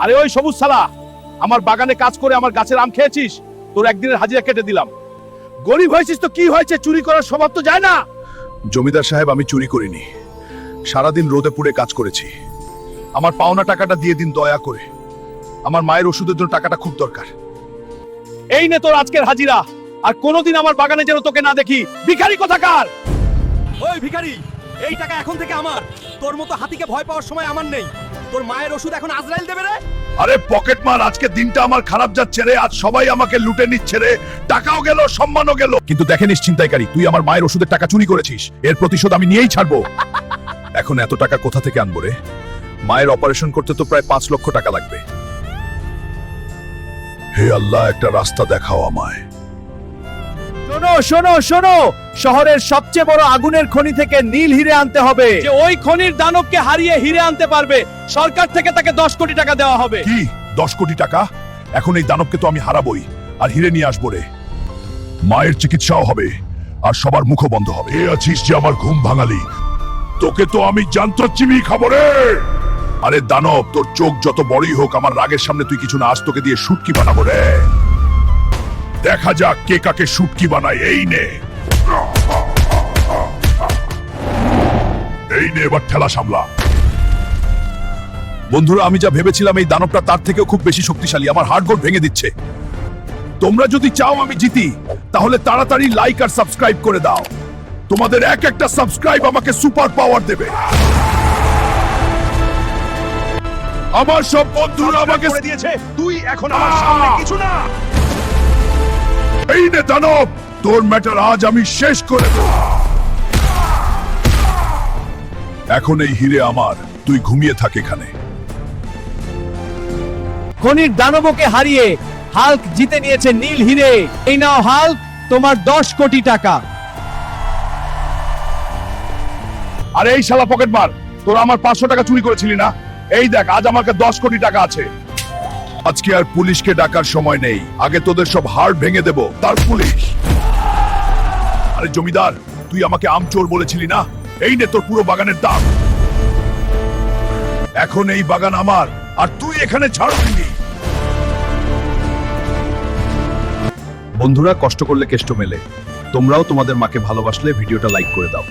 আরে ওই সবুজ শালা, আমার বাগানে কাজ করে আমার গাছের আম খেয়েছিস, তোর একদিনের হাজিরা কেটে দিলাম। গরিব হয়েছিস তো কি হয়েছে, চুরি করার স্বভাব তো যায় না। জমিদার সাহেব, আমি চুরি করিনি, সারাদিন রোদে পুড়ে কাজ করেছি। আমার পাওনা টাকাটা দিয়ে দিন দয়া করে, আমার মায়ের ওষুধের জন্য টাকাটা খুব দরকার। এই নে তোর আজকের হাজিরা, আর কোনোদিন আমার বাগানে যেন তোকে না দেখি, ভিখারি কোথাকার। ওই ভিখারি, এই টাকা এখন থেকে আমার। তোর মতো হাতিকে ভয় পাওয়ার সময় আমার নেই। তোর মায়ের ওষুধ এখন আজরাইল দেবে রে। আরে পকেট মার, আজকে দিনটা আমার খারাপ যাচ্ছে রে। আজ সবাই আমাকে লুটে নিচ্ছে রে, টাকাও গেল, সম্মানও গেল। কিন্তু দেখে নিস ছিনতাইকারী, তুই আমার মায়ের ওষুধের টাকা চুরি করেছিস, এর প্রতিশোধ আমি নিয়েই ছাড়বো। এখন এত টাকা কোথা থেকে আনবো রে? মায়ের অপারেশন করতে তো প্রায় 5 লক্ষ টাকা লাগবে। হে আল্লাহ, একটা রাস্তা দেখাও আমায়। শোনো শোনো শোনো, শহরের সবচেয়ে বড় আগুনের খনি থেকে নীল হিরে আনতে হবে। যে ওই খনির দানবকে হারিয়ে হিরে আনতে পারবে, সরকার থেকে তাকে 10 কোটি টাকা দেওয়া হবে। কি 10 কোটি টাকা? এখন এই দানবকে তো আমি হারাবই, আর হিরে নিয়ে আসবো রে। মায়ের চিকিৎসাও হবে, আর সবার মুখও বন্ধ হবে। এ আছিস যে আমার ঘুম ভাঙালি, তোকে তো আমি জানতো চিমি খাবো রে। আরে দানব, তোর চোখ যত বড়ই হোক, আমার রাগের সামনে তুই কিছু না। আজ তোকে দিয়ে শুটকি বানাবো রে। দেখা যাক কে কাকে শুটকি বানায়। এই নে, এই নে, এবার ঠেলা সামলা। বন্ধুরা, আমি যা ভেবেছিলাম এই দানবটা তার থেকেও খুব বেশি শক্তিশালী। আমার হার্টগোল ভেঙে দিচ্ছে। তোমরা যদি চাও আমি জিতি, তাহলে তাড়াতাড়ি লাইক আর সাবস্ক্রাইব করে দাও। তোমাদের এক একটা সাবস্ক্রাইব আমাকে সুপার পাওয়ার দেবে। আমার সব বন্ধুরা আমাকে করে দিয়েছে, তুই এখন আমার সামনে কিছু না। এই নে দানব, তোর ম্যাটার আজ আমি শেষ করে দেব। এখন এই হিরে আমার, তুই ঘুমিয়ে থাক এখানে। খনির দানবকে হারিয়ে হাল্ক জিতে নিয়েছে নীল হিরে। এই নাও হাল্ক, তোমার 10 কোটি টাকা। আরে এই শালা পকেট মার, তোরা আমার 500 টাকা চুরি করেছিলি না? এই দেখ, আজ আমাকে 10 কোটি টাকা আছে। আজকে আর পুলিশকে ডাকার সময় নেই, আগে তোদের সব হাড় ভেঙে দেব, তার পুলিশ। আরে জমিদার, তুই আমাকে আমচোর বলেছিলি না? এই নে তোর পুরো বাগানের দাম। এখন এই বাগান আমার, আর তুই এখানে ছাড়বি। বন্ধুরা, কষ্ট করলে কেষ্ট মেলে। তোমরাও তোমাদের মাকে ভালোবাসলে ভিডিওটা লাইক করে দাও।